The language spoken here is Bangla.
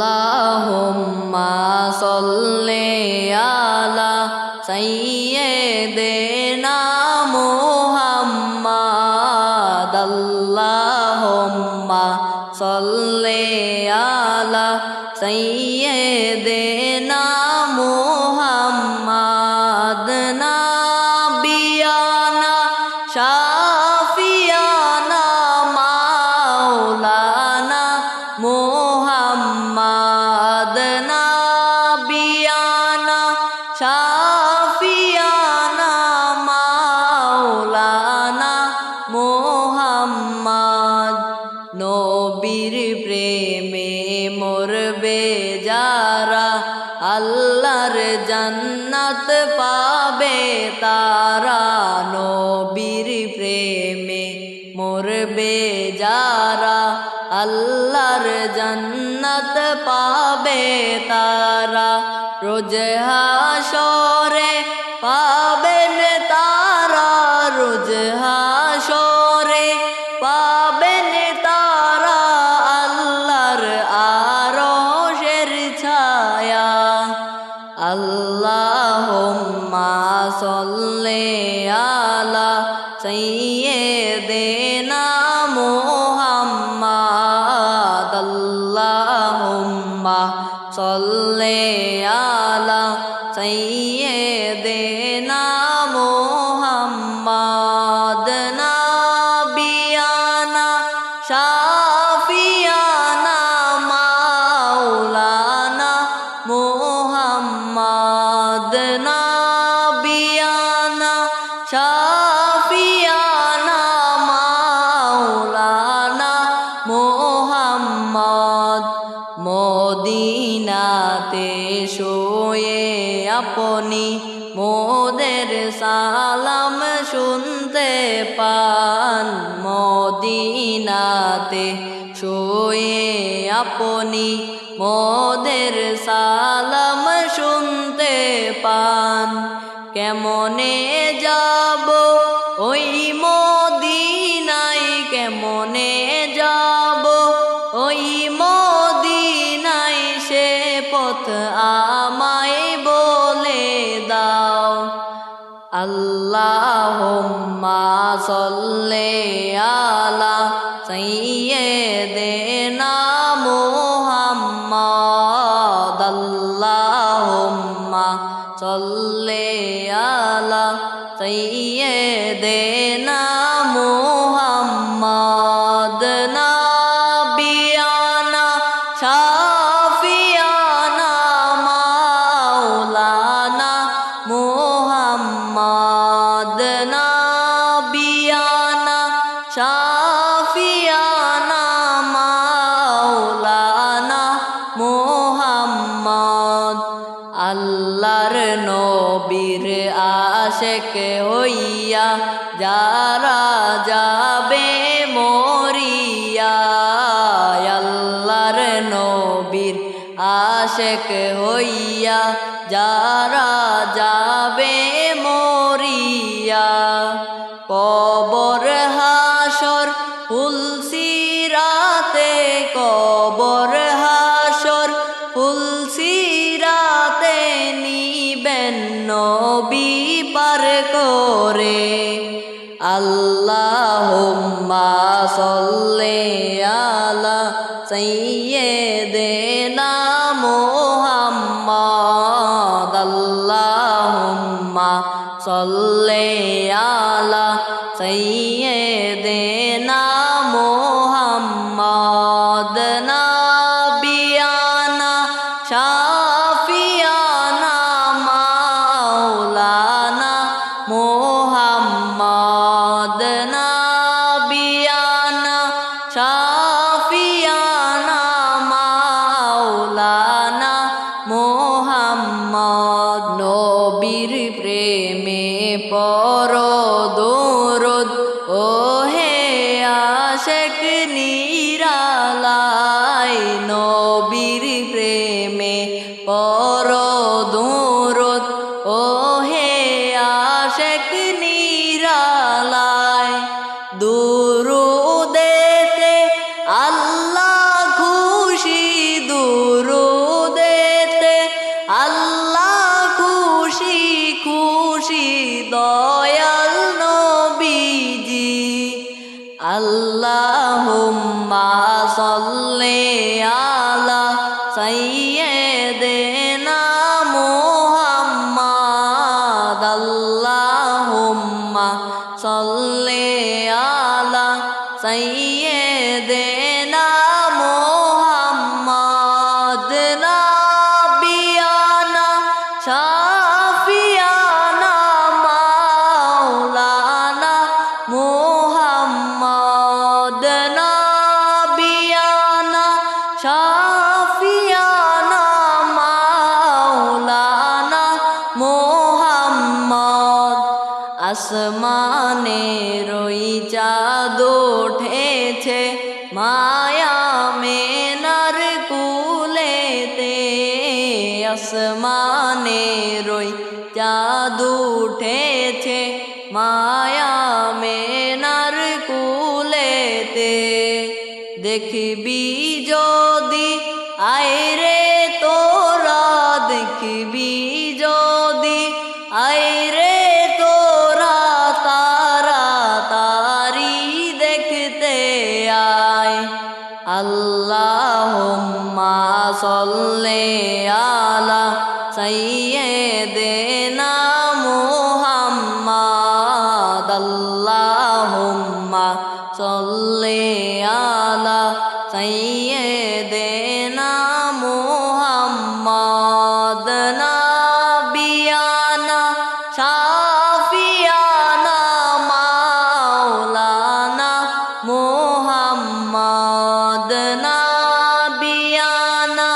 আল্লাহুম্মা সাল্লি আলা সাইয়্যিদিনা মুহাম্মাদ আল্লাহুম্মা সাল্লি আলা সাইয়্যিদিনা মুহাম্মাদ নাবিয়ানা শাফিয়ানা মাওলানা মুহাম্মাদ নাবিয়ানা শাফিয়ানা মাওলানা মুহাম্মাদ নবীর প্রেমে মরবে যারা আল্লাহর জান্নাত পাবে তারা নবীর প্রেমে মরবে যারা আল্লাহর জান্নাত পাবে তারা রোজ হাশরে পাবেন তারা রোজ হাশরে পাবেন তারা আল্লাহর আরশের ছায়া আল্লাহুম্মা সাল্লি আলা সাইয়্যিদিনা মুহাম্মাদ আল্লাহুম্মা সাল্লি আলা সাইয়্যিদিনা মুহাম্মাদ নাবিয়ানা শাফিয়ানা মাওলানা মুহাম্মাদ নাবিয়ানা শাফিয়ানা মাওলানা মুহাম্মাদ মদিনাতে শুয়ে আপনি মোদের সালাম শুনতে পান মদিনাতে শুয়ে আপনি মোদের সালাম শুনতে পান কেমনে যাব ওই মদিনায় কেমনে যাব ওই মদিনায় সে পথ আমায় বলে দাও আল্লাহুম্মা সাল্লি আলা সাইয়্যিদিনা মুহাম্মাদ আল্লাহুম্মা সাল্লি আলা সাইয়্যিদিনা মুহাম্মাদ নাবিয়ানা শাফিয়ানা মাওলানা মুহাম্মাদ নাবিয়ানা শাফিয়ানা মাওলানা মুহাম্মাদ আল্লাহর নবীর আশিক হইয়া যারা যাবে মরিয়া আল্লাহর নবীর আশিক হইয়া যারা যাবে মরিয়া কবর হাসর ফুলসিরাতে কবর হাসর ফুলসিরাতে নিবেন নবী পার করে আল্লাহুম্মা সাল্লি আলা সাইয়্যিদিনা মুহাম্মাদ আল্লাহুম্মা সাল্লি আলা সাইয়্যিদিনা মুহাম্মাদ নাবিয়ানা শাফিয়ানা মাওলানা মুহাম্মাদ নাবিয়ানা শাফিয়ানা মাওলানা মুহাম্মদ নবীর প্রেমে পর দরুদ ও হে আশিক নিরালায় নবীর প্রেমে পর দরুদ ও হে আশিক নিরালায় দুরুদেতে আল্লাহ খুশি শাফিয়ানা মাওলানা মোহাম্মদ। আসমানের ওই চাঁদ উঠেছে মায়া মেনার কুলেতে, আসমানের ওই চাঁদ উঠেছে মায়া মেনার কুলেতে। দেখবি যদি আইরে তোরা, দেখবি যদি আইরে তোরা, তারা তারি দেখতে আয়। আল্লাহুম্মা সাল্লি আলা সাইয়্যিদিনা মুহাম্মাদ। আল্লাহুম্মা সাল্লি আলা সাইয়্যিদিনা মুহাম্মাদ। নাবিয়ানা শাফিয়ানা মাওলানা মুহাম্মাদ। নাবিয়ানা